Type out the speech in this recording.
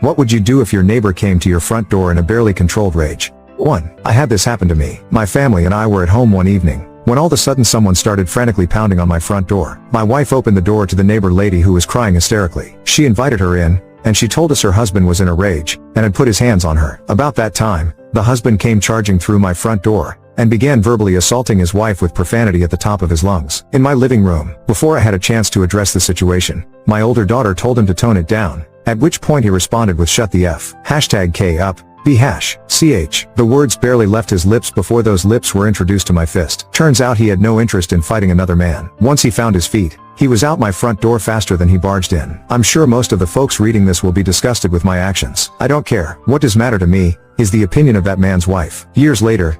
What would you do if your neighbor came to your front door in a barely controlled rage? 1. I had this happen to me. My family and I were at home one evening, when all of a sudden someone started frantically pounding on my front door. My wife opened the door to the neighbor lady who was crying hysterically. She invited her in, and she told us her husband was in a rage, and had put his hands on her. About that time, the husband came charging through my front door, and began verbally assaulting his wife with profanity at the top of his lungs. In my living room, before I had a chance to address the situation, my older daughter told him to tone it down, at which point he responded with "Shut the F. #K up. #CH. The words barely left his lips before those lips were introduced to my fist. Turns out he had no interest in fighting another man. Once he found his feet, he was out my front door faster than he barged in. I'm sure most of the folks reading this will be disgusted with my actions. I don't care. What does matter to me is the opinion of that man's wife. Years later,